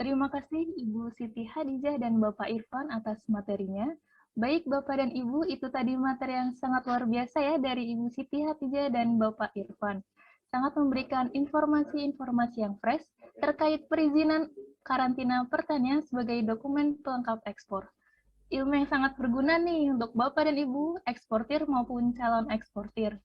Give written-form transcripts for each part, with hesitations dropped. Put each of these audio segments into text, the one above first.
Terima kasih Ibu Siti Hadijah dan Bapak Irfan atas materinya. Baik Bapak dan Ibu, itu tadi materi yang sangat luar biasa ya dari Ibu Siti Hadijah dan Bapak Irfan. Sangat memberikan informasi-informasi yang fresh terkait perizinan karantina pertanian sebagai dokumen pelengkap ekspor. Ilmu yang sangat berguna nih untuk Bapak dan Ibu, eksportir maupun calon eksportir.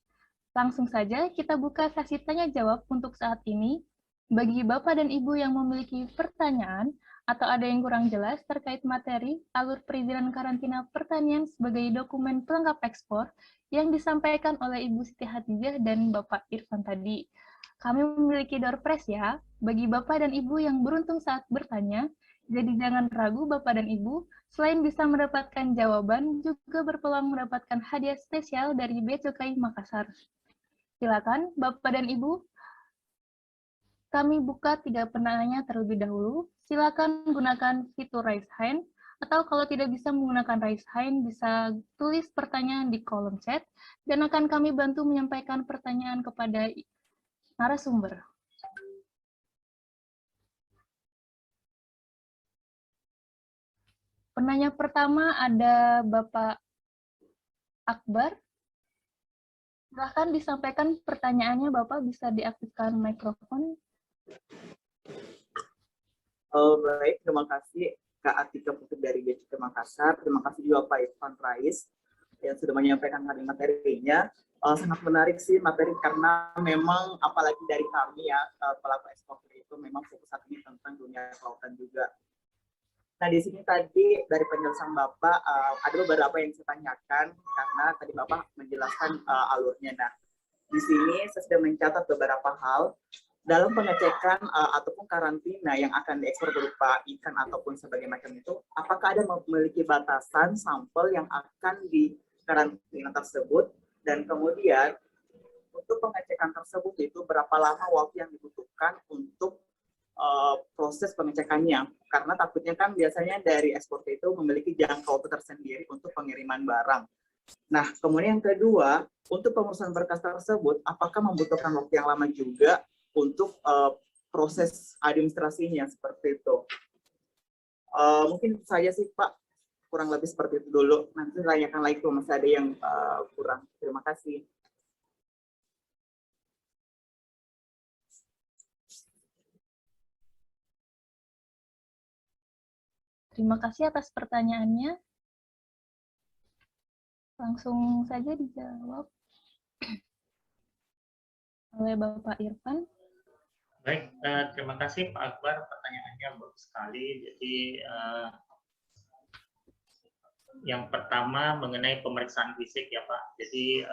Langsung saja kita buka sesi tanya jawab untuk saat ini. Bagi Bapak dan Ibu yang memiliki pertanyaan atau ada yang kurang jelas terkait materi alur perizinan karantina pertanian sebagai dokumen pelengkap ekspor yang disampaikan oleh Ibu Siti Hadijah dan Bapak Irfan tadi. Kami memiliki door prize ya, bagi Bapak dan Ibu yang beruntung saat bertanya, jadi jangan ragu Bapak dan Ibu, selain bisa mendapatkan jawaban, juga berpeluang mendapatkan hadiah spesial dari Bea Cukai Makassar. Silakan Bapak dan Ibu, kami buka 3 penanya terlebih dahulu. Silakan gunakan fitur raise hand, atau kalau tidak bisa menggunakan raise hand, bisa tulis pertanyaan di kolom chat, dan akan kami bantu menyampaikan pertanyaan kepada narasumber. Penanya pertama ada Bapak Akbar. Silahkan disampaikan pertanyaannya, Bapak bisa diaktifkan mikrofon. Baik, terima kasih Kak Atika Putri dari Bea Cukai Makassar. Terima kasih juga Pak Irfan Rais yang sudah menyampaikan hari materinya. Sangat menarik sih materi karena memang apalagi dari kami ya pelaku ekspor itu memang fokus saat ini tentang dunia kelautan juga. Nah di sini tadi dari penjelasan Bapak ada beberapa yang saya tanyakan karena tadi Bapak menjelaskan alurnya. Nah di sini saya sudah mencatat beberapa hal dalam pengecekan ataupun karantina yang akan diekspor berupa ikan ataupun sebagainya macam itu, apakah ada memiliki batasan sampel yang akan dikarantina tersebut, dan kemudian untuk pengecekan tersebut itu berapa lama waktu yang dibutuhkan untuk proses pengecekannya, karena takutnya kan biasanya dari ekspor itu memiliki jangka waktu tersendiri untuk pengiriman barang. Nah, kemudian yang kedua, untuk pengurusan berkas tersebut, apakah membutuhkan waktu yang lama juga untuk proses administrasinya seperti itu? Mungkin saja sih Pak, kurang lebih seperti itu dulu. Nanti tanyakan lagi kalau masih ada yang kurang. Terima kasih. Terima kasih atas pertanyaannya. Langsung saja dijawab oleh Bapak Irfan. Baik, terima kasih Pak Akbar, pertanyaannya bagus sekali. Jadi yang pertama mengenai pemeriksaan fisik ya Pak. Jadi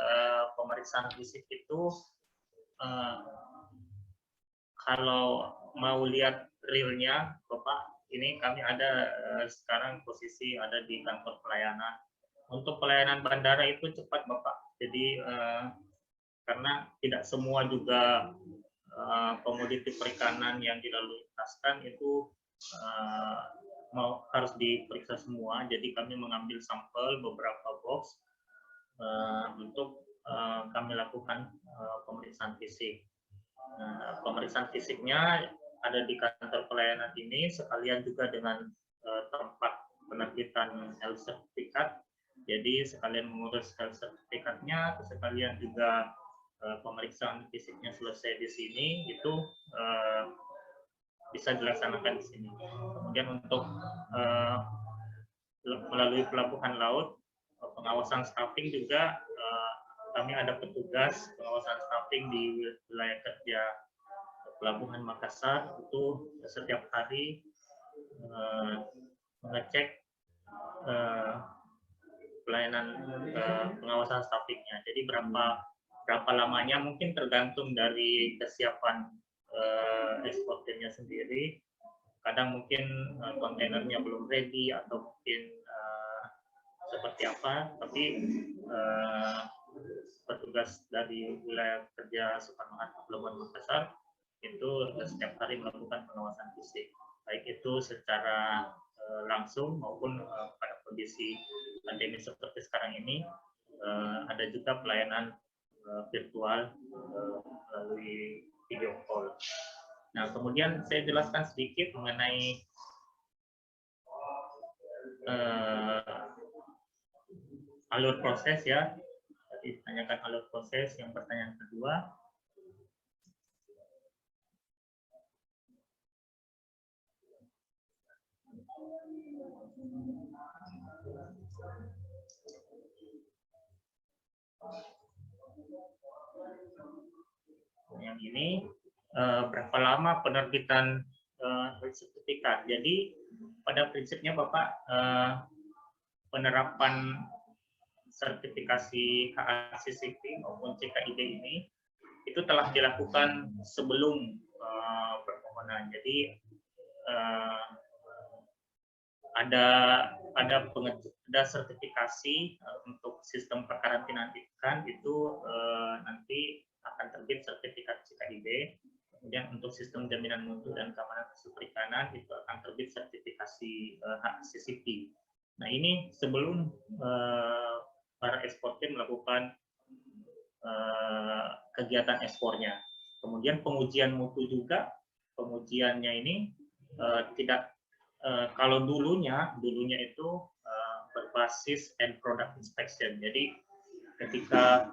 pemeriksaan fisik itu kalau mau lihat realnya Bapak, ini kami ada sekarang posisi ada di kantor pelayanan. Untuk pelayanan bandara itu cepat Bapak. Jadi karena tidak semua juga komoditi perikanan yang dilalui lintaskan itu harus diperiksa semua. Jadi kami mengambil sampel beberapa box untuk kami lakukan pemeriksaan fisik. Pemeriksaan fisiknya ada di kantor pelayanan ini, sekalian juga dengan tempat penerbitan health certificate. Jadi sekalian mengurus health certificate-nya, sekalian juga pemeriksaan fisiknya selesai di sini, itu bisa dilaksanakan di sini. Kemudian untuk melalui pelabuhan laut, pengawasan staffing juga kami ada petugas pengawasan staffing di wilayah kerja Pelabuhan Makassar, itu setiap hari mengecek pelayanan pengawasan staffingnya. Jadi berapa lamanya mungkin tergantung dari kesiapan eksportirnya sendiri. Kadang mungkin kontainernya belum ready atau mungkin seperti apa, tapi petugas dari wilayah kerja Soekarno-Hatta Pelabuhan Makassar itu setiap hari melakukan pengawasan fisik, baik itu secara langsung maupun pada kondisi pandemi seperti sekarang ini. Ada juga pelayanan virtual melalui video call. Nah, kemudian saya jelaskan sedikit mengenai alur proses ya. Tadi ditanyakan alur proses. Yang pertanyaan kedua, yang ini berapa lama penerbitan sertifikat. Jadi pada prinsipnya Bapak, penerapan sertifikasi HACCP maupun CKID ini itu telah dilakukan sebelum permohonan. Jadi ada sertifikasi untuk sistem perkarantinaan ikan itu nanti akan terbit sertifikat CKID. Kemudian untuk sistem jaminan mutu dan keamanan hasil perikanan itu akan terbit sertifikasi HACCP. Nah, ini sebelum para eksportir melakukan kegiatan ekspornya. Kemudian pengujian mutu juga, pengujiannya ini tidak kalau dulunya itu berbasis end product inspection. Jadi ketika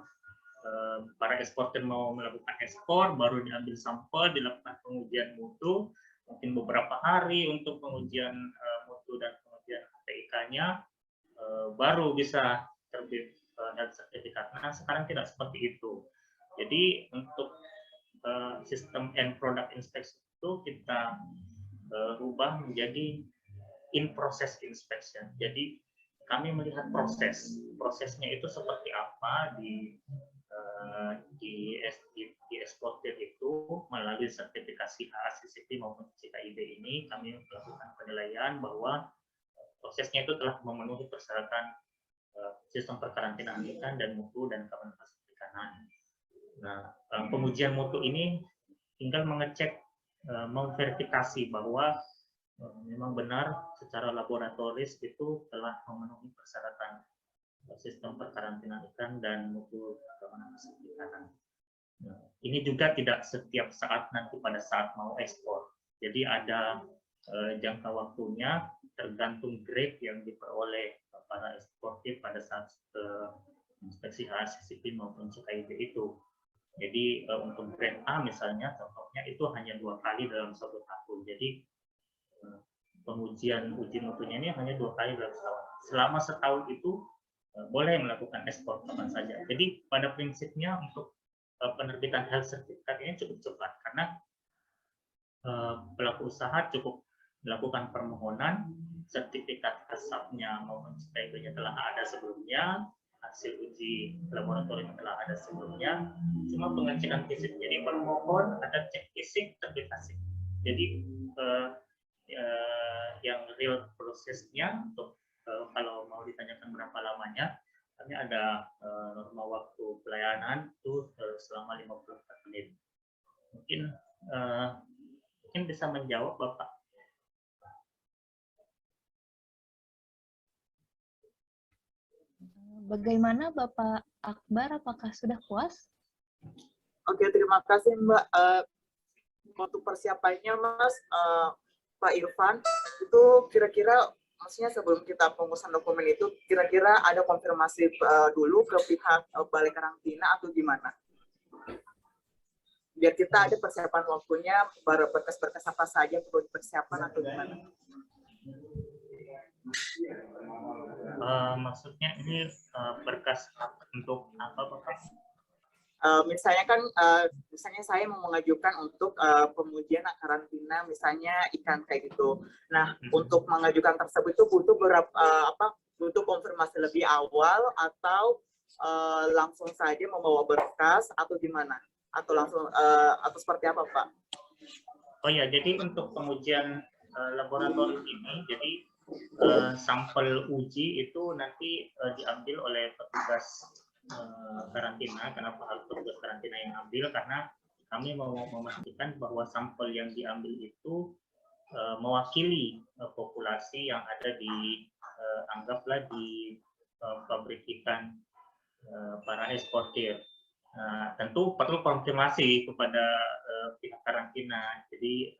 para eksportir mau melakukan ekspor, baru diambil sampel, dilakukan pengujian mutu, mungkin beberapa hari untuk pengujian mutu dan pengujian PIK-nya, baru bisa terbit dan sertifikat. Nah, sekarang tidak seperti itu. Jadi untuk sistem end product inspection itu kita rubah menjadi in process inspection. Jadi kami melihat prosesnya itu seperti apa di eksportir itu melalui sertifikasi HACCP maupun CKID ini. Kami melakukan penilaian bahwa prosesnya itu telah memenuhi persyaratan sistem perkarantinaan ikan dan mutu dan keamanan hasil perikanan. Nah, pengujian mutu ini tinggal mengecek, memverifikasi bahwa memang benar secara laboratoris itu telah memenuhi persyaratan sistem perkarantinaan ikan dan mutu keamanan hasil perikanan. Nah, ini juga tidak setiap saat nanti pada saat mau ekspor. Jadi ada jangka waktunya tergantung grade yang diperoleh para eksportir pada saat inspeksi HACCP maupun CKID itu. Jadi untuk grade A misalnya, contohnya itu hanya 2 kali dalam 1 tahun. Jadi pengujian uji mutunya ini hanya 2 kali dalam setahun. Selama setahun itu boleh melakukan ekspor kapan saja. Jadi pada prinsipnya untuk penerbitan health certificate ini cukup cepat karena pelaku usaha cukup melakukan permohonan, sertifikat asapnya maupun CKID-nya telah ada sebelumnya, hasil uji laboratorium telah ada sebelumnya, cuma pengecekan fisik. Jadi permohon ada cek fisik, terbit hasil. Jadi yang real prosesnya untuk kalau mau ditanyakan berapa lamanya, kami ada norma waktu pelayanan itu selama 54 menit. Mungkin bisa menjawab Bapak. Bagaimana Bapak Akbar, apakah sudah puas? Oke, terima kasih Mbak. Untuk persiapannya Mas, Pak Irfan, itu kira-kira maksudnya sebelum kita pengurusan dokumen itu kira-kira ada konfirmasi dulu ke pihak balai karantina atau gimana? Biar kita ada persiapan waktunya, baru berkas-berkas apa saja perlu dipersiapkan atau gimana? Maksudnya ini berkas untuk apa Bapak? Misalnya kan, misalnya saya mau mengajukan untuk pengujian karantina, misalnya ikan kayak gitu. Nah, untuk mengajukan tersebut itu butuh butuh konfirmasi lebih awal atau langsung saja membawa berkas atau gimana? Atau langsung atau seperti apa, Pak? Oh ya, jadi untuk pengujian laboratorium ini, jadi sampel uji itu nanti diambil oleh petugas karantina. Kenapa harus petugas karantina yang ambil? Karena kami mau memastikan bahwa sampel yang diambil itu mewakili populasi yang ada di anggaplah di pabrik ikan para eksportir. Tentu perlu konfirmasi kepada pihak karantina karantina. Jadi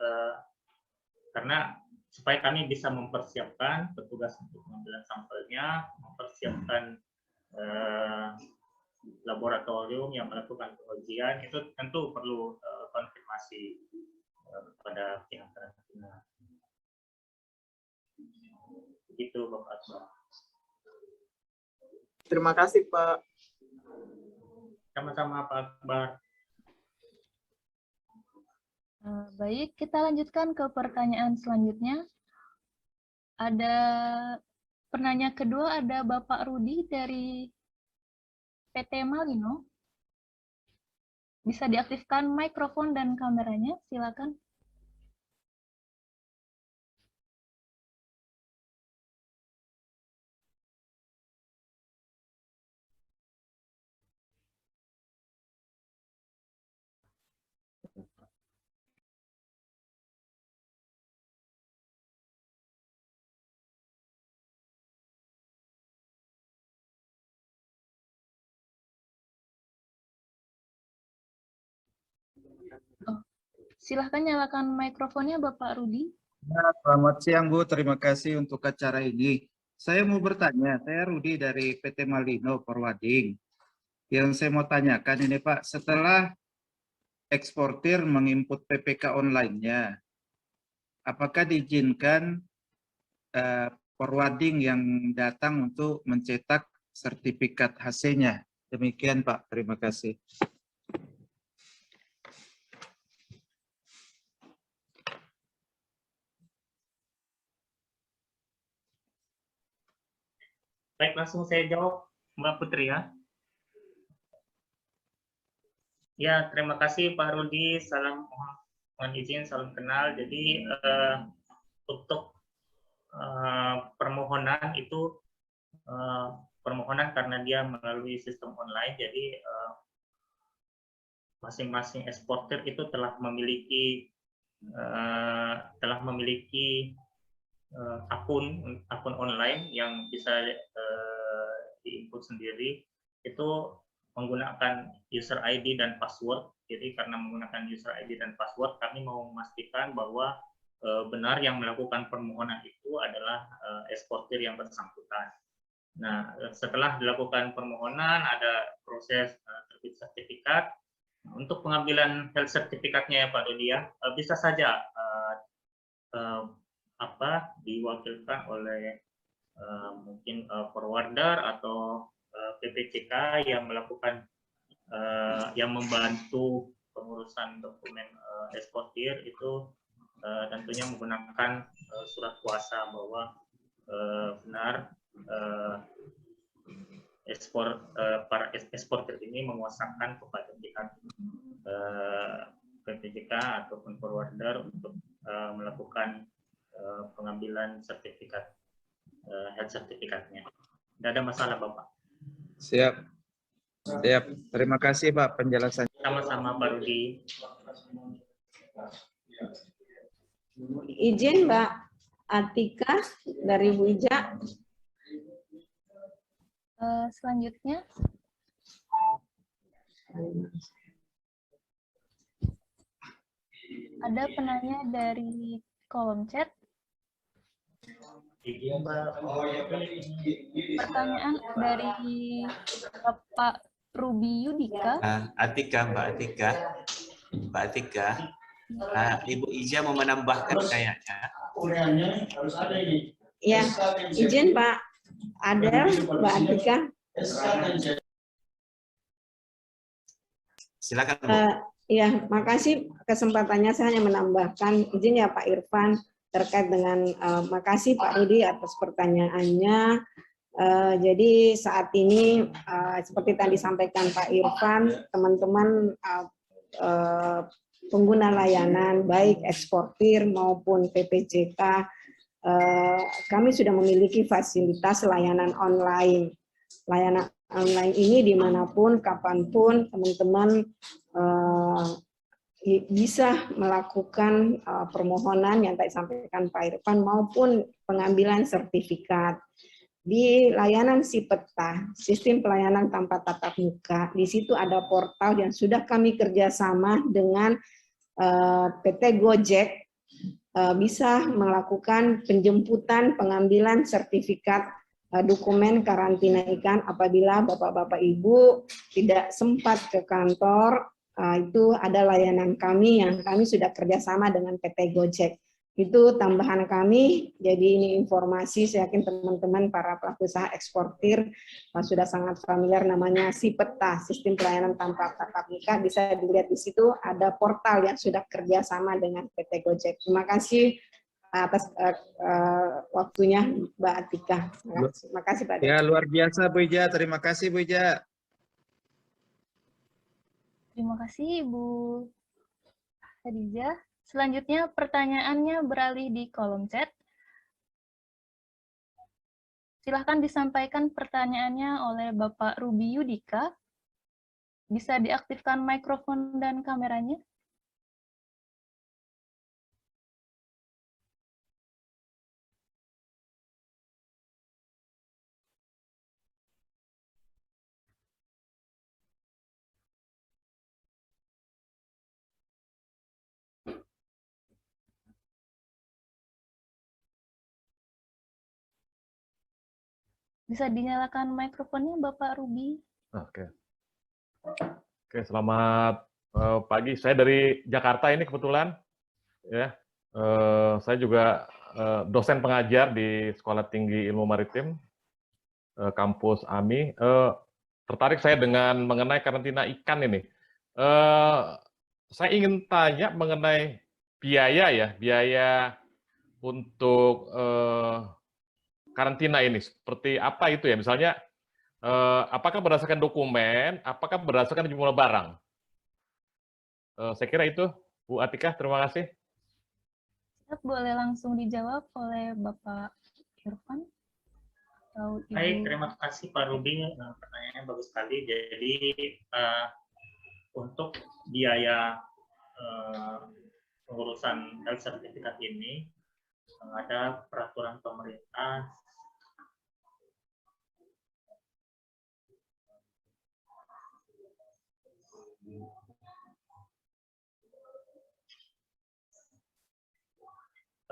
karena supaya kami bisa mempersiapkan petugas untuk pengambilan sampelnya, mempersiapkan laboratorium yang melakukan pengujian, itu tentu perlu konfirmasi kepada pihak karantina. Begitu Bapak Akbar. Terima kasih Pak. Sama-sama Pak Akbar. Baik, kita lanjutkan ke pertanyaan selanjutnya. Ada penanya kedua, ada Bapak Rudi dari PT Malino. Bisa diaktifkan mikrofon dan kameranya, silakan. Silahkan nyalakan mikrofonnya Bapak Rudi. Ya, selamat siang Bu, terima kasih untuk acara ini. Saya mau bertanya, saya Rudi dari PT Malino Forwarding. Yang saya mau tanyakan ini Pak, setelah eksportir menginput PPK online-nya, apakah diizinkan forwarding yang datang untuk mencetak sertifikat HC-nya? Demikian Pak, terima kasih. Baik, langsung saya jawab Mbak Putri ya. Ya, terima kasih Pak Rudi. Salam, mohon izin, salam kenal. Jadi untuk permohonan itu permohonan karena dia melalui sistem online, jadi masing-masing eksportir itu telah memiliki akun online yang bisa diinput sendiri. Itu menggunakan user ID dan password. Jadi karena menggunakan user ID dan password, kami mau memastikan bahwa benar yang melakukan permohonan itu adalah eksportir yang bersangkutan. Nah, setelah dilakukan permohonan, ada proses terbit sertifikat. Untuk pengambilan health sertifikatnya ya Pak Dodi ya, bisa saja diwakilkan oleh mungkin forwarder atau PPCK yang melakukan yang membantu pengurusan dokumen eksportir itu tentunya menggunakan surat kuasa bahwa benar para eksportir ini menguasakan kepada pihak PPJK ataupun forwarder untuk melakukan pengambilan sertifikat health sertifikatnya. Tidak ada masalah Bapak. Siap. Siap. Terima kasih Pak penjelasannya. Sama-sama Pak Rudi. Izin Mbak Atika dari Bu Ija. Selanjutnya. Ada penanya dari kolom chat. Pertanyaan dari Bapak Ruby Yudika. Mbak Atika. Ibu Ija mau menambahkan kayaknya. Ya, izin Pak. Ada Mbak Atika. Silakan Bu. Ya, makasih kesempatannya. Saya hanya menambahkan izin ya Pak Irfan terkait dengan makasih Pak Rudi atas pertanyaannya. Jadi saat ini seperti tadi sampaikan Pak Irfan, teman-teman pengguna layanan baik eksportir maupun PPJK, kami sudah memiliki fasilitas layanan online. Layanan online ini dimanapun, kapanpun teman-teman bisa melakukan permohonan yang tadi sampaikan Pak Irfan maupun pengambilan sertifikat. Di layanan SIPETA, Sistem Pelayanan Tanpa Tatap Muka, di situ ada portal yang sudah kami kerjasama dengan PT Gojek bisa melakukan penjemputan pengambilan sertifikat dokumen karantina ikan apabila Bapak-Bapak Ibu tidak sempat ke kantor. Itu ada layanan kami yang kami sudah kerjasama dengan PT Gojek. Itu tambahan kami, jadi ini informasi, saya yakin teman-teman para pelaku usaha eksportir sudah sangat familiar, namanya SIPETA, Sistem Pelayanan Tanpa Tatap Muka, bisa dilihat di situ, ada portal yang sudah kerjasama dengan PT Gojek. Terima kasih atas waktunya Mbak Atika. Terima kasih Pak. Ya, luar biasa Bu Ija, terima kasih Bu Ija. Terima kasih Ibu Khadijah. Selanjutnya pertanyaannya beralih di kolom chat. Silahkan disampaikan pertanyaannya oleh Bapak Ruby Yudika. Bisa diaktifkan mikrofon dan kameranya. Bisa dinyalakan mikrofonnya Bapak Ruby. Oke. Oke, selamat pagi. Saya dari Jakarta ini kebetulan, ya. Saya juga dosen pengajar di Sekolah Tinggi Ilmu Maritim, kampus AMI. Tertarik saya dengan mengenai karantina ikan ini. Saya ingin tanya mengenai biaya ya, biaya untuk karantina ini. Seperti apa itu ya? Misalnya, apakah berdasarkan dokumen, apakah berdasarkan jumlah barang? Saya kira itu, Bu Atika, terima kasih. Boleh langsung dijawab oleh Bapak Irfan. Atau Ibu. Baik, terima kasih Pak Ruby, pertanyaannya bagus sekali. Jadi untuk biaya pengurusan health sertifikat ini ada peraturan pemerintah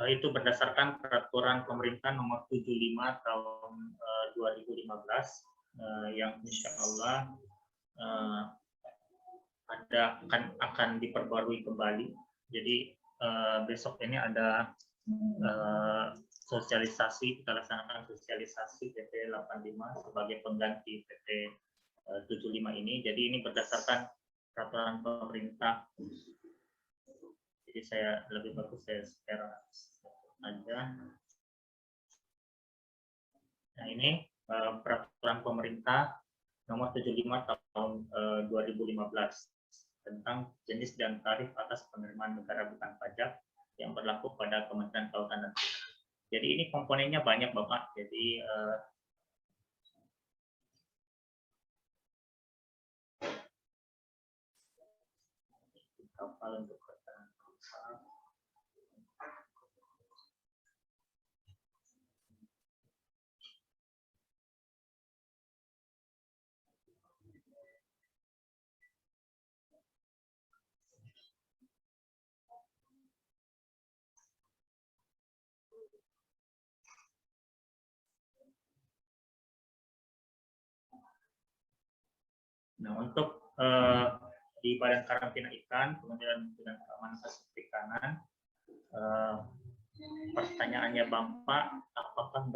itu berdasarkan peraturan pemerintah nomor 75 tahun 2015 yang insya Allah akan diperbarui kembali. Jadi besok ini ada sosialisasi, kita laksanakan sosialisasi PP 85 sebagai pengganti PP 75 ini. Jadi ini berdasarkan peraturan pemerintah. Jadi saya lebih bagus saya share aja. Nah ini peraturan pemerintah nomor 75 tahun 2015 tentang jenis dan tarif atas penerimaan negara bukan pajak yang berlaku pada Kementerian Kelautan dan Perikanan. Jadi ini komponennya banyak Bapak. Jadi kapal untuk Nah, untuk di Badan Karantina Ikan, Kementerian Keamanan Perikanan, pertanyaannya Bapak, apakah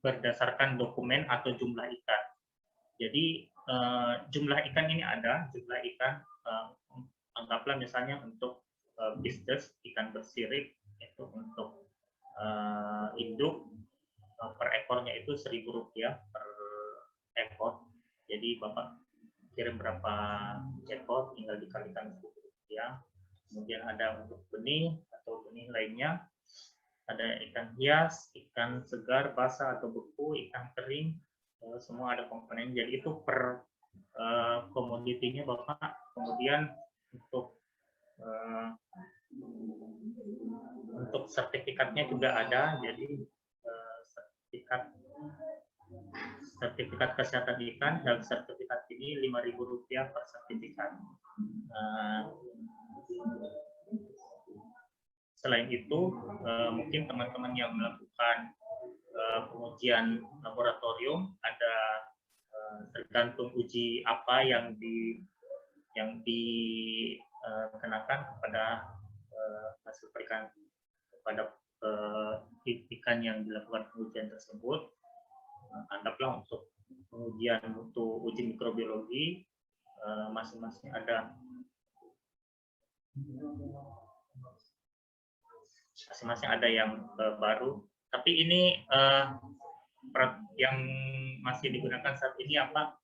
berdasarkan dokumen atau jumlah ikan? Jadi jumlah ikan ini ada, jumlah ikan anggaplah misalnya untuk bisnis ikan bersirip itu untuk induk per ekornya itu Rp1.000 per ekor. Jadi Bapak kirim berapa ekor tinggal dikalikan Rp1.000. Kemudian ada untuk benih atau benih lainnya. Ada ikan hias, ikan segar, basah atau beku, ikan kering, semua ada komponen. Jadi itu per komoditinya Bapak. Kemudian untuk sertifikatnya juga ada. Jadi sertifikat kesehatan ikan, health sertifikat ini Jadi Rp5.000 per sertifikat. Selain itu, mungkin teman-teman yang melakukan pengujian laboratorium ada tergantung uji apa yang dikenakan kepada hasil perikan kepada ikan yang dilakukan pengujian tersebut. Anggaplah untuk pengujian untuk uji mikrobiologi masing-masing ada yang baru, tapi ini yang masih digunakan saat ini apa?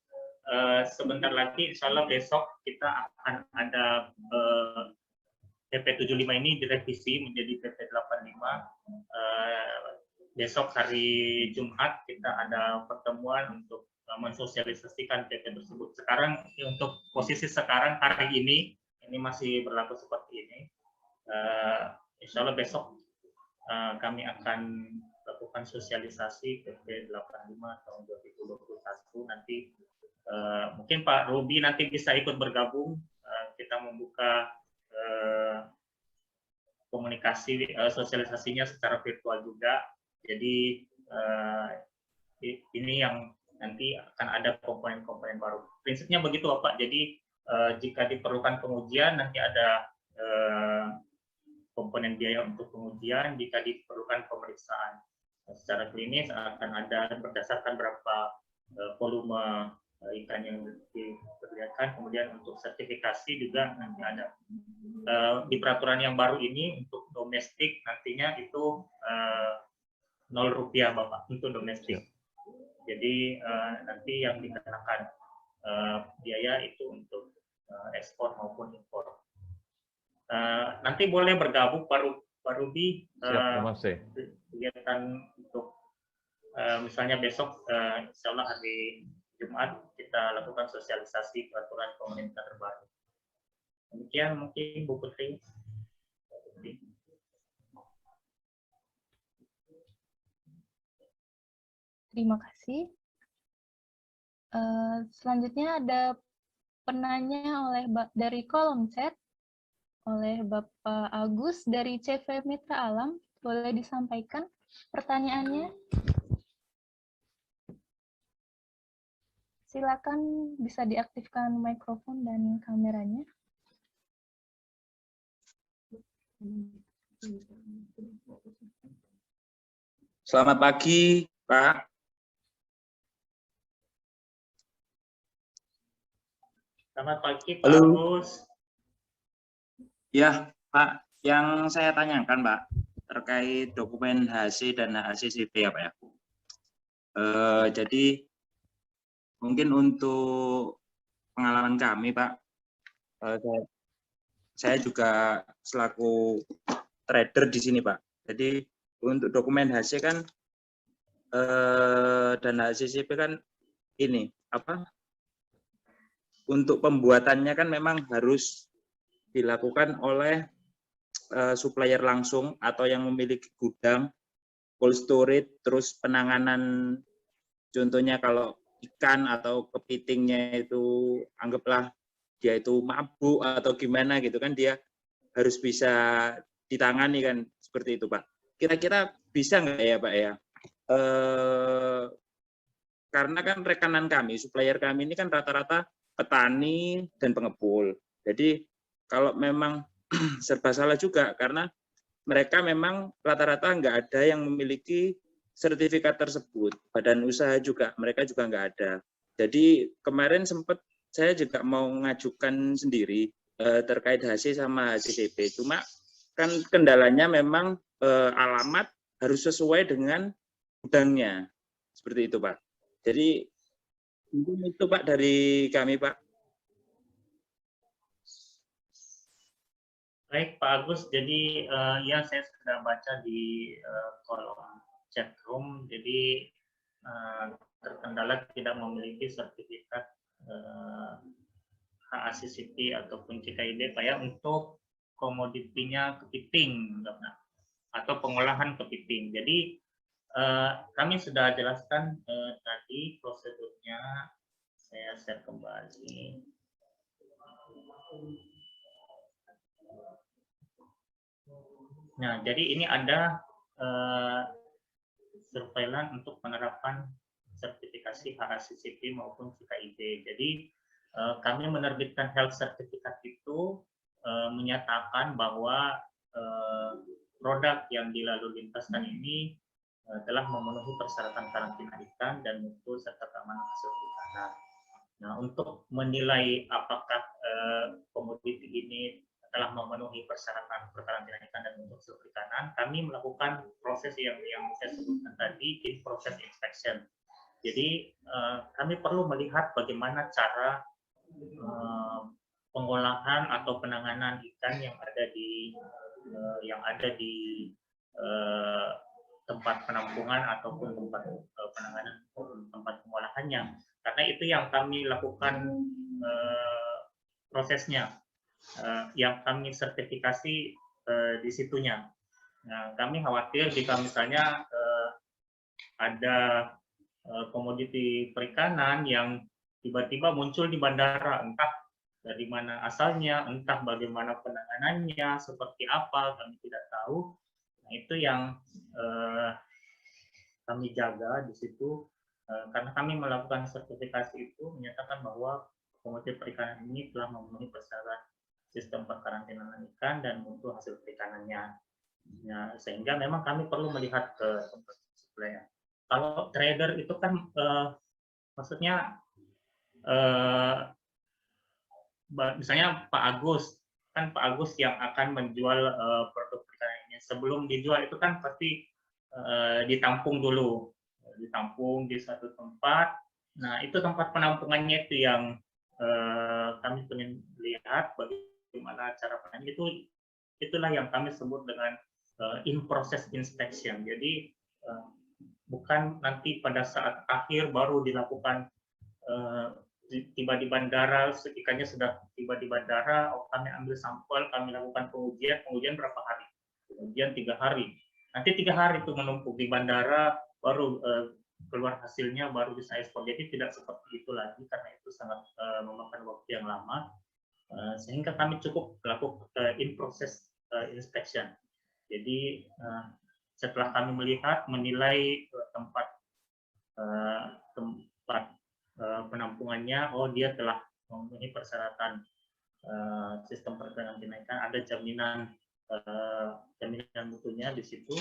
Sebentar lagi, insya Allah besok kita akan ada PP 75 ini direvisi menjadi PP 85. Besok hari Jumat kita ada pertemuan untuk mensosialisasikan PP tersebut. Sekarang untuk posisi sekarang hari ini masih berlaku seperti ini. Insya Allah besok kami akan lakukan sosialisasi PP 85 tahun 2021. Nanti mungkin Pak Ruby nanti bisa ikut bergabung. Kita membuka komunikasi sosialisasinya secara virtual juga. Jadi ini yang nanti akan ada komponen-komponen baru. Prinsipnya begitu Pak. Jadi jika diperlukan pengujian nanti ada komponen biaya untuk pengujian. Jika diperlukan pemeriksaan secara klinis akan ada berdasarkan berapa volume ikan yang diperlihatkan. Kemudian untuk sertifikasi juga nanti ada. Di peraturan yang baru ini untuk domestik nantinya itu Rp0 Bapak untuk domestik. Jadi nanti yang dikenakan biaya itu untuk ekspor maupun impor. Nanti boleh bergabung Pak Ruby kegiatan untuk misalnya besok insya Allah hari Jumat kita lakukan sosialisasi peraturan pemerintah terbaru. Demikian mungkin Bu Putri. Terima kasih. Selanjutnya ada penanya dari kolom chat oleh Bapak Agus dari CV Mitra Alam. Boleh disampaikan pertanyaannya? Silakan bisa diaktifkan mikrofon dan kameranya. Selamat pagi, Pak. Selamat pagi, Pak Halo. Agus. Ya, Pak. Yang saya tanyakan, Pak, terkait dokumen HC dan HACCP ya, Pak ya. Jadi mungkin untuk pengalaman kami, Pak, saya juga selaku trader di sini, Pak. Jadi untuk dokumen HC kan dan HACCP kan ini apa? Untuk pembuatannya kan memang harus dilakukan oleh supplier langsung atau yang memiliki gudang, cold storage, terus penanganan contohnya kalau ikan atau kepitingnya itu anggaplah dia itu mabuk atau gimana gitu kan, dia harus bisa ditangani kan, seperti itu Pak. Kira-kira bisa nggak ya Pak ya? Karena kan rekanan kami, supplier kami ini kan rata-rata petani dan pengepul. Jadi kalau memang serba salah juga karena mereka memang rata-rata nggak ada yang memiliki sertifikat tersebut. Badan usaha juga, mereka juga nggak ada. Jadi kemarin sempat saya juga mau mengajukan sendiri terkait HC sama HCCP. Cuma kan kendalanya memang alamat harus sesuai dengan gudangnya. Seperti itu Pak. Jadi mungkin itu Pak dari kami Pak. Baik Pak Agus, jadi ya saya sudah baca di kolom chat room, jadi terkendala tidak memiliki sertifikat HACCP ataupun CKID Pak ya untuk komoditinya kepiting atau pengolahan kepiting. Jadi kami sudah jelaskan tadi prosedurnya Saya share kembali. Nah, jadi ini ada surveillance untuk penerapan sertifikasi HACCP maupun CKIP. Jadi kami menerbitkan health certificate itu menyatakan bahwa produk yang dilalu lintaskan ini telah memenuhi persyaratan karantina ikan dan mutu serta keamanan hasil perikanan. Nah, untuk menilai apakah komoditi ini telah memenuhi persyaratan perkarantinaan ikan dan mutu hasil perikanan, kami melakukan proses yang saya sebutkan tadi, in process inspection. Jadi kami perlu melihat bagaimana cara pengolahan atau penanganan ikan yang ada di tempat penampungan ataupun tempat penanganan tempat pengolahannya, karena itu yang kami lakukan prosesnya, yang kami sertifikasi di situnya. Nah, kami khawatir jika misalnya ada komoditi perikanan yang tiba-tiba muncul di bandara, entah dari mana asalnya, entah bagaimana penanganannya, seperti apa, kami tidak tahu. Nah, itu yang kami jaga di situ, karena kami melakukan sertifikasi itu menyatakan bahwa komoditi perikanan ini telah memenuhi persyaratan sistem perkarantinaan ikan dan mutu hasil perikanannya. Nah, sehingga memang kami perlu melihat ke tempat supplier. Kalau trader itu kan maksudnya misalnya Pak Agus, kan Pak Agus yang akan menjual produk perikanan ini. Sebelum dijual itu kan pasti ditampung dulu, ditampung di satu tempat. Nah, itu tempat penampungannya itu yang kami ingin lihat bagaimana cara penanganan itu. Itulah yang kami sebut dengan in process inspection. Jadi bukan nanti pada saat akhir baru dilakukan tiba di bandara, ikannya sudah tiba di bandara, kami ambil sampel, kami lakukan pengujian berapa hari? Kemudian 3 hari. Nanti 3 hari itu menumpuk di bandara, baru keluar hasilnya, baru bisa ekspor. Jadi tidak seperti itu lagi, karena itu sangat memakan waktu yang lama. Sehingga kami cukup melakukan in process inspection. Jadi setelah kami melihat, menilai tempat penampungannya, oh dia telah memenuhi persyaratan sistem perkarantinaan ikan, ada jaminan mutunya di situ.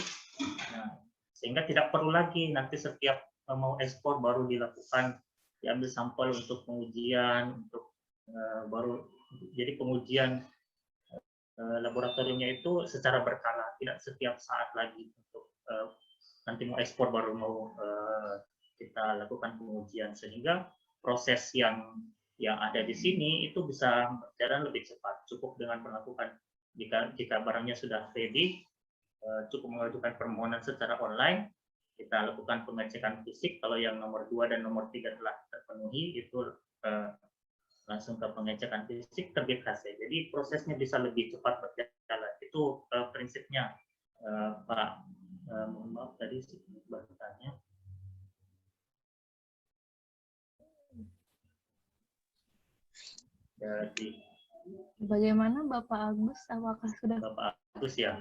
Nah, sehingga tidak perlu lagi nanti setiap mau ekspor baru dilakukan, diambil sampel untuk pengujian, untuk baru jadi pengujian laboratoriumnya itu secara berkala, tidak setiap saat lagi untuk nanti mau ekspor baru mau kita lakukan pengujian, sehingga proses yang ada di sini itu bisa berjalan lebih cepat. Cukup dengan melakukan, jika barangnya sudah ready, cukup mengajukan permohonan secara online, kita lakukan pengecekan fisik. Kalau yang nomor 2 dan nomor 3 telah terpenuhi, itu langsung ke pengecekan fisik, terbit HC. Jadi prosesnya bisa lebih cepat berjalan. Itu prinsipnya, Pak. Mohon maaf tadi bertanya. Jadi, bagaimana Bapak Agus? Apakah sudah? Bapak Agus ya?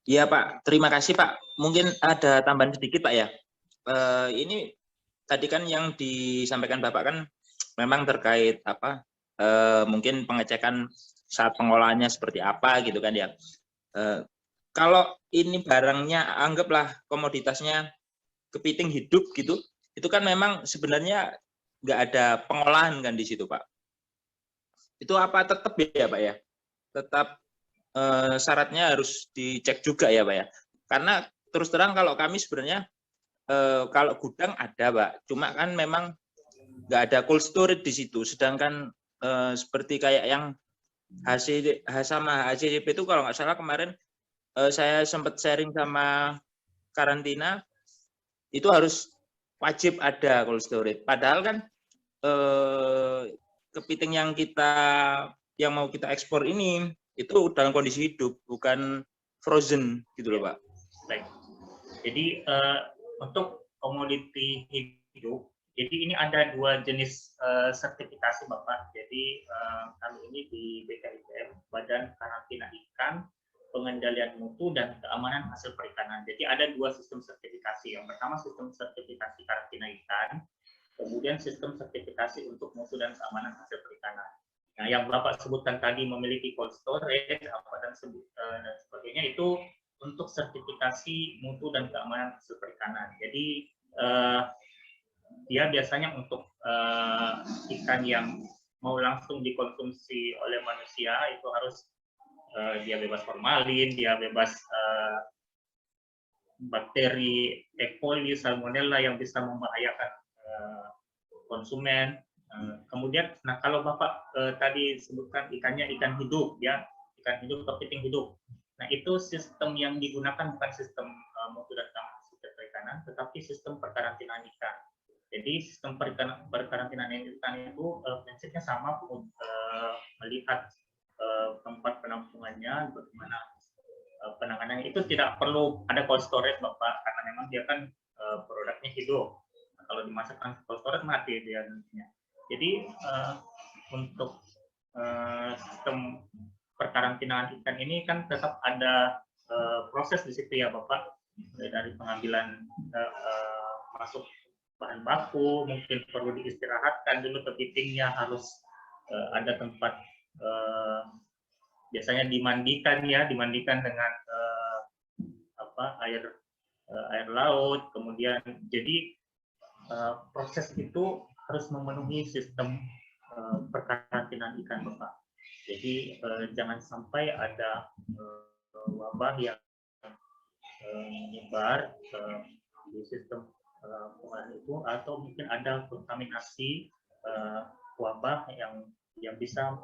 Iya Pak, terima kasih Pak. Mungkin ada tambahan sedikit Pak ya. Ini tadi kan yang disampaikan Bapak kan memang terkait apa? Mungkin pengecekan saat pengolahannya seperti apa gitu kan ya. Kalau ini barangnya anggaplah komoditasnya kepiting hidup gitu, itu kan memang sebenarnya nggak ada pengolahan kan di situ Pak. Itu apa tetap ya Pak ya? Tetap syaratnya harus dicek juga ya Pak ya? Karena terus terang kalau kami sebenarnya kalau gudang ada Pak, cuma kan memang nggak ada cold storage di situ. Sedangkan seperti kayak yang sama HACCP itu kalau nggak salah kemarin saya sempat sharing sama karantina, itu harus wajib ada cold storage. Padahal kan kepiting yang mau kita ekspor ini itu dalam kondisi hidup, bukan frozen gitu loh Pak. Baik. Jadi untuk komoditi hidup Jadi ini ada dua jenis sertifikasi Bapak. Jadi kami ini di BKIPM, Badan Karantina Ikan, Pengendalian Mutu dan Keamanan Hasil Perikanan. Jadi ada dua sistem sertifikasi. Yang pertama sistem sertifikasi karantina ikan, kemudian sistem sertifikasi untuk mutu dan keamanan hasil perikanan. Nah, yang Bapak sebutkan tadi memiliki cold storage dan sebagainya itu untuk sertifikasi mutu dan keamanan hasil perikanan. Jadi dia biasanya untuk ikan yang mau langsung dikonsumsi oleh manusia itu harus dia bebas formalin, dia bebas bakteri E. coli, salmonella yang bisa membahayakan konsumen. Kemudian, nah kalau Bapak tadi sebutkan ikannya ikan hidup, ya ikan hidup, kepiting hidup. Nah itu sistem yang digunakan bukan sistem mutu dan keamanan hasil perikanan, tetapi sistem perkarantinaan ikan. Jadi sistem perkarantinaan ikan itu prinsipnya sama, melihat tempat penampungannya, bagaimana penanganannya. Itu tidak perlu ada cold storage Bapak, karena memang dia kan produknya hidup. Nah, kalau dimasukkan ke cold storage mati dia nantinya. Jadi untuk sistem perkarantinaan ikan ini kan tetap ada proses di situ ya Bapak, dari pengambilan masuk bahan baku, mungkin perlu diistirahatkan dulu, kepitingnya harus ada tempat biasanya dimandikan ya, dimandikan dengan air laut, kemudian jadi proses itu harus memenuhi sistem perkarantinaan ikan Bapak. Jadi jangan sampai ada wabah yang menyebar di sistem pengolahan itu, atau mungkin ada kontaminasi wabah yang bisa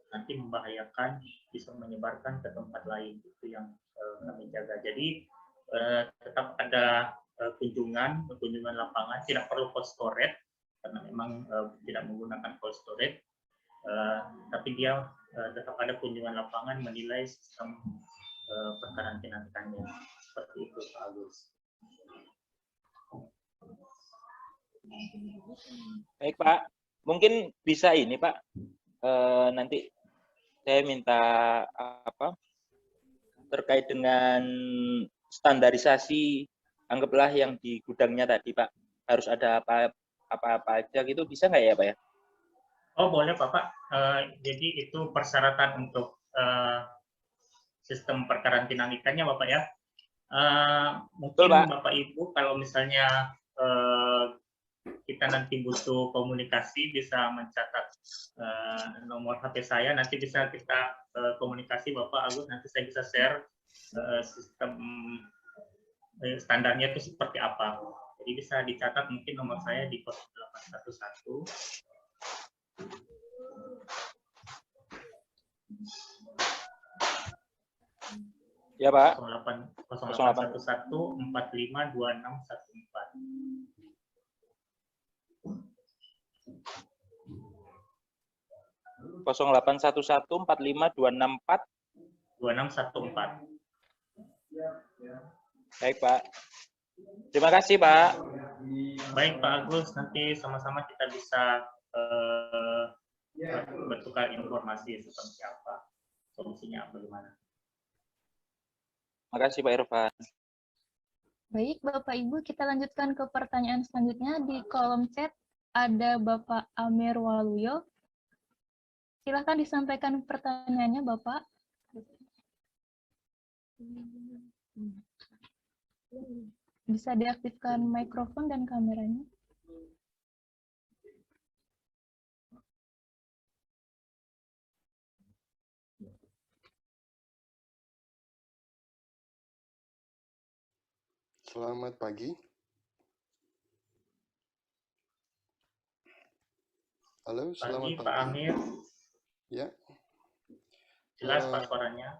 nanti membahayakan, bisa menyebarkan ke tempat lain. Itu yang kami jaga. Jadi tetap ada kunjungan lapangan, tidak perlu cold storage karena memang tidak menggunakan cold storage, tapi dia tetap ada kunjungan lapangan menilai sistem perkarantinaan ikannya. Seperti itu Pak Agus. Baik Pak, mungkin bisa ini Pak, nanti saya minta terkait dengan standarisasi, anggaplah yang di gudangnya tadi Pak, harus ada apa aja gitu, bisa nggak ya Pak ya? Oh boleh Bapak, jadi itu persyaratan untuk sistem perkarantinaan ikannya Bapak ya. Mungkin Betul, Pak. Bapak Ibu kalau misalnya kita nanti butuh komunikasi, bisa mencatat nomor HP saya, nanti bisa kita komunikasi Bapak Agus, nanti saya bisa share sistem standarnya itu seperti apa. Jadi bisa dicatat mungkin nomor saya di 0811 Ya Pak. 0811 45 2614. 0811452614. Baik Pak. Terima kasih Pak. Baik Pak Agus, nanti sama-sama kita bisa bertukar informasi seperti apa, solusinya bagaimana. Terima kasih Pak Irfan. Baik Bapak Ibu, kita lanjutkan ke pertanyaan selanjutnya. Di kolom chat ada Bapak Amir Waluyo. Silakan disampaikan pertanyaannya Bapak. Bisa diaktifkan mikrofon dan kameranya. Selamat pagi. Halo, selamat pagi. Pak Amir. Ya. Jelas Pak suaranya.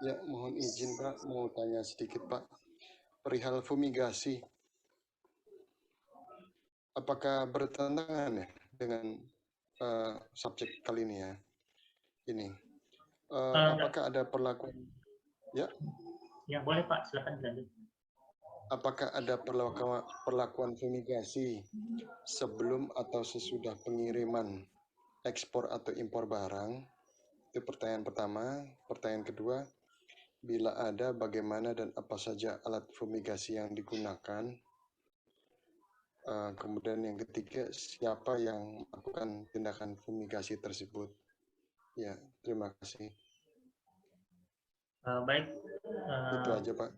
Ya, mohon izin Pak, mau tanya sedikit Pak. Perihal fumigasi. Apakah bertentangan ya dengan subjek kali ini ya? Ini. Apakah ada perlakuan? Ya. Ya, boleh Pak, silakan dilanjut. apakah ada perlakuan fumigasi sebelum atau sesudah pengiriman ekspor atau impor barang? Itu pertanyaan pertama. Pertanyaan kedua, bila ada, bagaimana dan apa saja alat fumigasi yang digunakan? Kemudian yang ketiga, siapa yang melakukan tindakan fumigasi tersebut? Ya, terima kasih. Baik, Itu aja, Pak.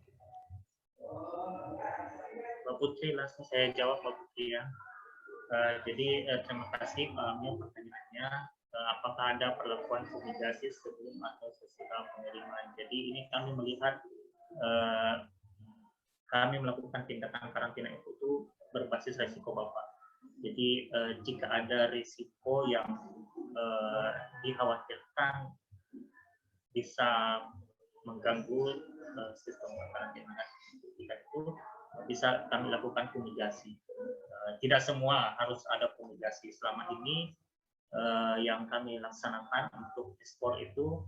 Mbak Putri, langsung saya jawab, Mbak Putri ya. Jadi terima kasih Pak Amir pertanyaannya. Apakah ada perlakuan fumigasi sebelum atau sesudah pengiriman? Jadi ini kami melihat kami melakukan tindakan karantina itu berbasis risiko Bapak. Jadi jika ada risiko yang dikhawatirkan bisa mengganggu sistem karantina kita itu bisa kami lakukan fumigasi. Tidak semua harus ada fumigasi. Selama ini yang kami laksanakan untuk ekspor itu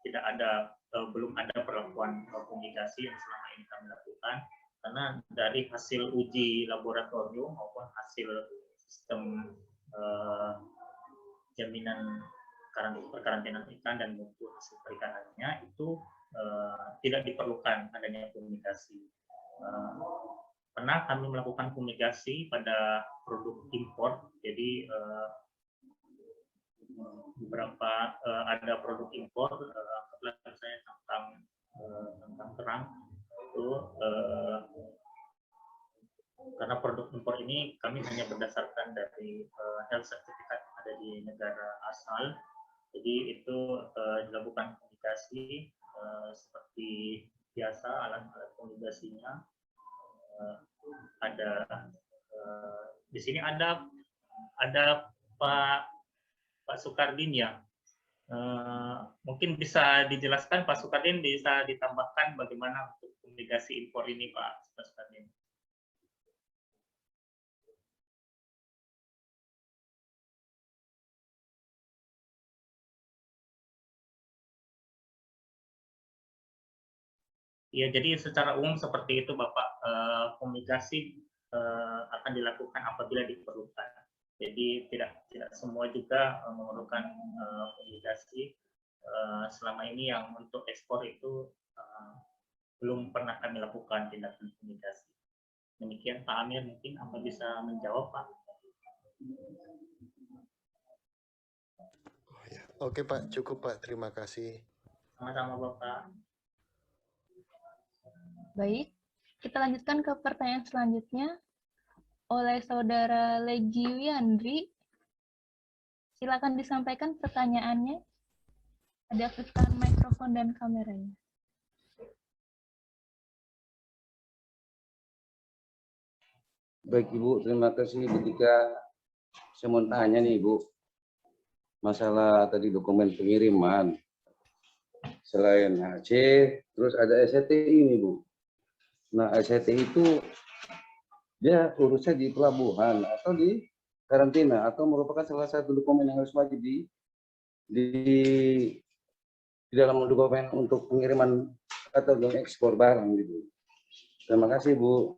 tidak ada, belum ada perlakuan fumigasi yang selama ini kami lakukan, karena dari hasil uji laboratorium maupun hasil sistem jaminan karantina ikan dan mutu hasil perikanannya itu tidak diperlukan adanya fumigasi. Pernah kami melakukan fumigasi pada produk impor, jadi beberapa ada produk impor, misalnya tentang kerang itu, karena produk impor ini kami hanya berdasarkan dari health certificate yang ada di negara asal, jadi itu dilakukan fumigasi seperti biasa, alat-alat fumigasinya. Ada di sini ada Pak Sukardin ya. Mungkin bisa dijelaskan Pak Sukardin, bisa ditambahkan bagaimana untuk fumigasi impor ini Pak Sukardin. Ya, jadi secara umum seperti itu Bapak, fumigasi akan dilakukan apabila diperlukan. Jadi tidak semua juga memerlukan fumigasi. Selama ini yang untuk ekspor itu belum pernah kami lakukan tindakan fumigasi. Demikian Pak Amir, mungkin apa bisa menjawab Pak? Oh, ya. Oke Pak, cukup Pak. Terima kasih. Sama-sama Bapak. Baik, kita lanjutkan ke pertanyaan selanjutnya oleh Saudara Legi Wiyandri. Silakan disampaikan pertanyaannya. Diaktifkan mikrofon dan kameranya. Baik Ibu, terima kasih. Ketika saya mau tanya nih Ibu, masalah tadi dokumen pengiriman, selain HC, terus ada SHTI nih Bu. Nah, SHTI itu dia urusnya di pelabuhan atau di karantina, atau merupakan salah satu dokumen yang harus wajib di dalam dokumen untuk pengiriman atau ekspor barang gitu. Terima kasih Bu.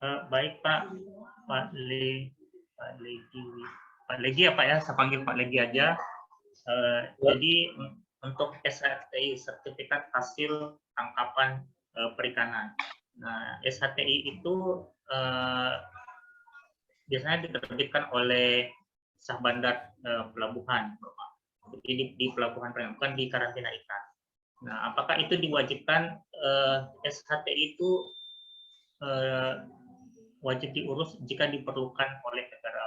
Baik Pak Legi ya Pak ya, saya panggil Pak Legi aja. Jadi untuk SHTI, sertifikat hasil tangkapan perikanan. Nah, SHTI itu biasanya diterbitkan oleh sah bandar pelabuhan, Bapak. Jadi di pelabuhan perikanan, bukan di karantina ikan. Nah, apakah itu diwajibkan? SHTI itu wajib diurus jika diperlukan oleh negara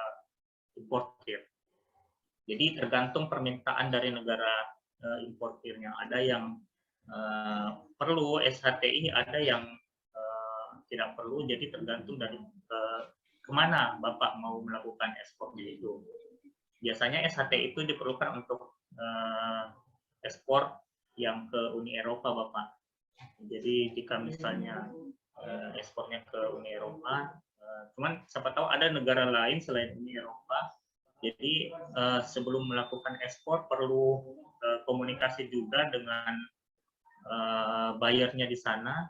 importir. Jadi tergantung permintaan dari negara importirnya. Ada yang perlu SHTI, ada yang tidak perlu. Jadi tergantung dari kemana Bapak mau melakukan ekspornya itu. Biasanya SHTI itu diperlukan untuk ekspor yang ke Uni Eropa, Bapak. Jadi jika misalnya ekspornya ke Uni Eropa, cuman siapa tahu ada negara lain selain Uni Eropa, jadi sebelum melakukan ekspor perlu komunikasi juga dengan buyernya di sana,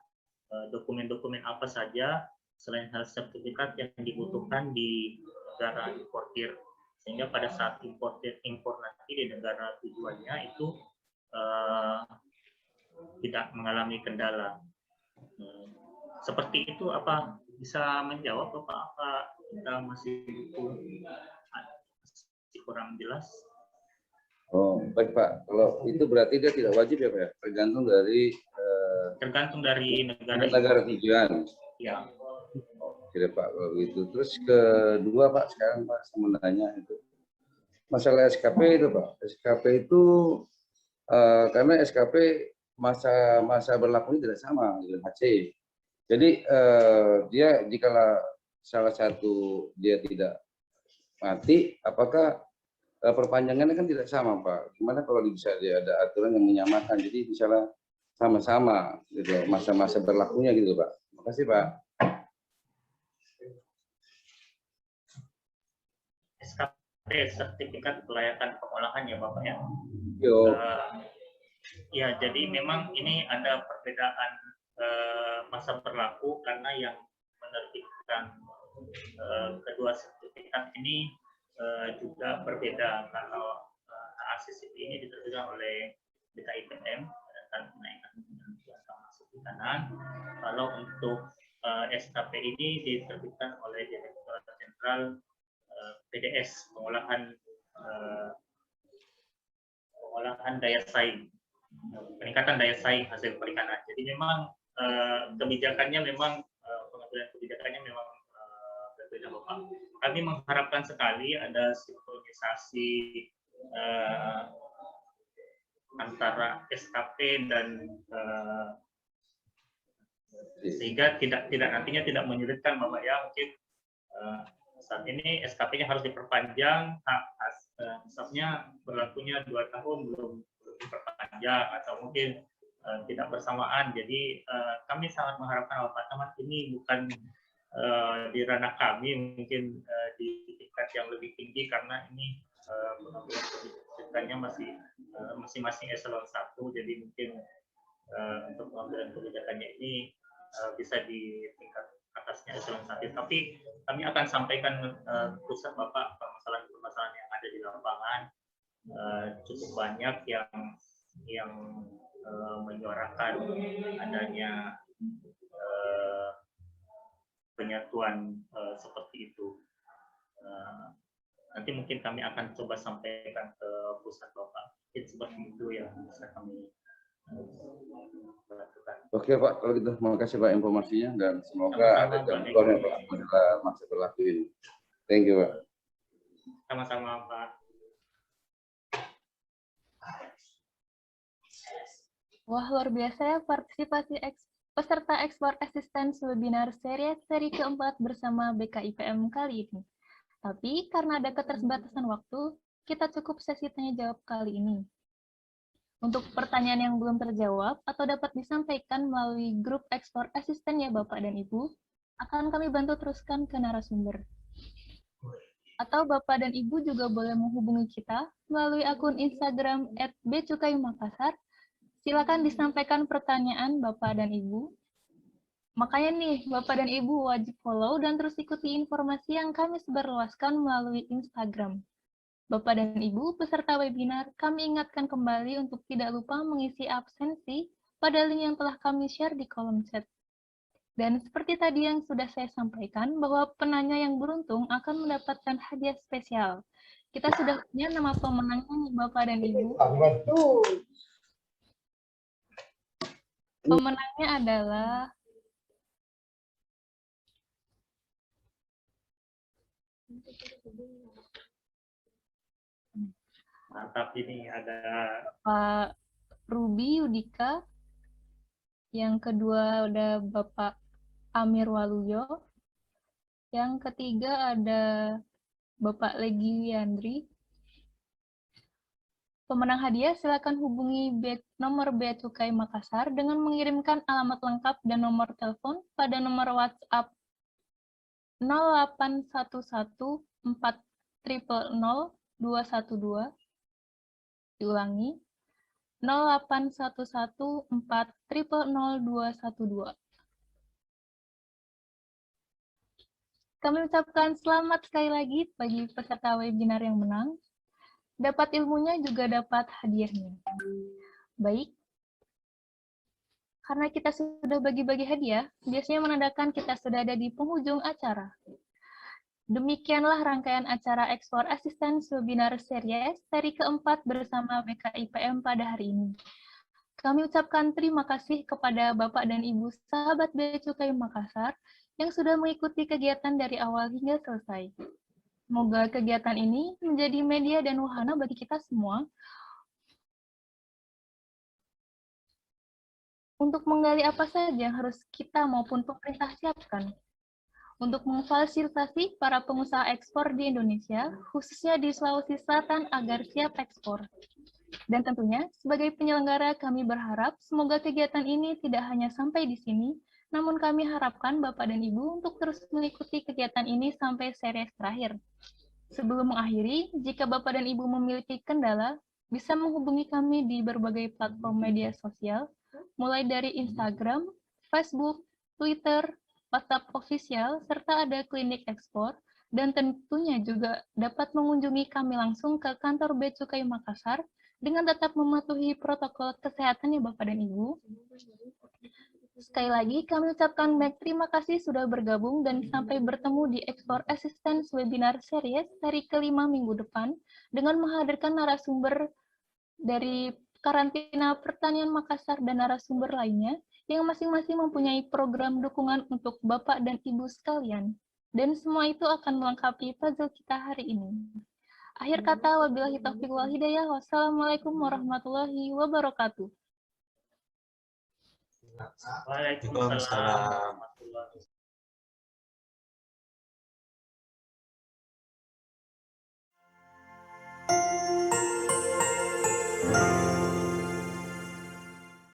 dokumen-dokumen apa saja selain health sertifikat yang dibutuhkan di negara importir, sehingga pada saat impor nanti di negara tujuannya itu tidak mengalami kendala. Seperti itu, apa bisa menjawab Bapak? Apa kita masih kurang jelas? Oh, baik Pak. Kalau itu berarti dia tidak wajib ya Pak ya? Tergantung dari negara tujuan. Ya. Oke Pak, kalau gitu. Terus kedua Pak, sekarang Pak saya mau nanya itu masalah SKP itu Pak. SKP itu karena SKP masa berlakunya tidak sama dengan HC. Jadi dia jika salah satu dia tidak mati, apakah perpanjangannya kan tidak sama Pak? Gimana kalau bisa dia ada aturan yang menyamakan? Jadi misalnya sama-sama gitu masa-masa berlakunya gitu Pak. Terima kasih Pak. SKP, sertifikat kelayakan pengolahan ya Bapak ya. Ya, jadi memang ini ada perbedaan masa berlaku karena yang menerbitkan kedua sertifikat ini juga berbeda. Kalau ACCP ini diterbitkan oleh BKIPM dan kenaikan masuk di kanan. Kalau untuk SKP ini diterbitkan oleh Direktorat Jenderal PDS, pengolahan daya saing, peningkatan daya saing hasil perikanan. Jadi memang kebijakannya memang pengambilan kebijakannya memang berbeda Bapak. Kami mengharapkan sekali ada sinkronisasi antara SKP dan sehingga tidak nantinya tidak menyulitkan Bapak ya. Mungkin saat ini SKP-nya harus diperpanjang, misalnya berlakunya 2 tahun belum diperpanjang atau mungkin tidak bersamaan. Jadi kami sangat mengharapkan Bapak teman ini bukan di ranah kami, mungkin di tingkat yang lebih tinggi karena ini pengambilan kebijakannya masing-masing eselon 1. Jadi mungkin untuk pengambilan kebijakannya ini bisa di tingkat atasnya eselon 1. Tapi kami akan sampaikan pusat Bapak permasalahan-permasalahan yang ada di lapangan. Cukup banyak yang menyuarakan adanya penyatuan seperti itu. Nanti mungkin kami akan coba sampaikan ke pusat Bapak. Mungkin seperti itu yang bisa kami lakukan. Oke Pak, kalau gitu terima kasih Pak informasinya dan semoga ada contoh yang masa berlaku ini. Thank you Pak. Sama-sama Pak. Wah, luar biasa ya partisipasi peserta ekspor assistance webinar seri keempat bersama BKIPM kali ini. Tapi karena ada keterbatasan waktu, kita cukup sesi tanya jawab kali ini. Untuk pertanyaan yang belum terjawab atau dapat disampaikan melalui grup ekspor asisten ya Bapak dan Ibu, akan kami bantu teruskan ke narasumber. Atau Bapak dan Ibu juga boleh menghubungi kita melalui akun Instagram @bcukaiMakassar. Silakan disampaikan pertanyaan Bapak dan Ibu. Makanya nih, Bapak dan Ibu wajib follow dan terus ikuti informasi yang kami sebarluaskan melalui Instagram. Bapak dan Ibu, peserta webinar, kami ingatkan kembali untuk tidak lupa mengisi absensi pada link yang telah kami share di kolom chat. Dan seperti tadi yang sudah saya sampaikan, bahwa penanya yang beruntung akan mendapatkan hadiah spesial. Kita sudah punya nama pemenangnya nih, Bapak dan Ibu. Pemenangnya adalah mantap, ini ada Pak Ruby Yudika, yang kedua ada Bapak Amir Waluyo, yang ketiga ada Bapak Legi Wiyandri. Pemenang hadiah silakan hubungi nomor Bea Cukai Makassar dengan mengirimkan alamat lengkap dan nomor telepon pada nomor WhatsApp 0811 400 212. Diulangi, 0811400212. Kami ucapkan selamat sekali lagi bagi peserta webinar yang menang. Dapat ilmunya juga dapat hadiahnya. Baik, karena kita sudah bagi-bagi hadiah, biasanya menandakan kita sudah ada di penghujung acara. Demikianlah rangkaian acara Ekspor Assistance Webinar Series seri keempat bersama BKIPM pada hari ini. Kami ucapkan terima kasih kepada Bapak dan Ibu sahabat Bea Cukai Makassar yang sudah mengikuti kegiatan dari awal hingga selesai. Semoga kegiatan ini menjadi media dan wahana bagi kita semua untuk menggali apa saja yang harus kita maupun pemerintah siapkan untuk memfasilitasi para pengusaha ekspor di Indonesia, khususnya di Sulawesi Selatan agar siap ekspor. Dan tentunya, sebagai penyelenggara kami berharap semoga kegiatan ini tidak hanya sampai di sini, namun kami harapkan Bapak dan Ibu untuk terus mengikuti kegiatan ini sampai series terakhir. Sebelum mengakhiri, jika Bapak dan Ibu memiliki kendala, bisa menghubungi kami di berbagai platform media sosial, mulai dari Instagram, Facebook, Twitter, WhatsApp official, serta ada klinik ekspor, dan tentunya juga dapat mengunjungi kami langsung ke kantor Bea Cukai Makassar dengan tetap mematuhi protokol kesehatan ya Bapak dan Ibu. Sekali lagi, kami ucapkan banyak terima kasih sudah bergabung dan sampai bertemu di Ekspor Assistance Webinar Series seri kelima minggu depan dengan menghadirkan narasumber dari Karantina Pertanian Makassar dan narasumber lainnya yang masing-masing mempunyai program dukungan untuk Bapak dan Ibu sekalian. Dan semua itu akan melengkapi puzzle kita hari ini. Akhir kata, wabillahi taufiq wal hidayah. Wassalamualaikum warahmatullahi wabarakatuh. Waalaikumsalam warahmatullahi wabarakatuh.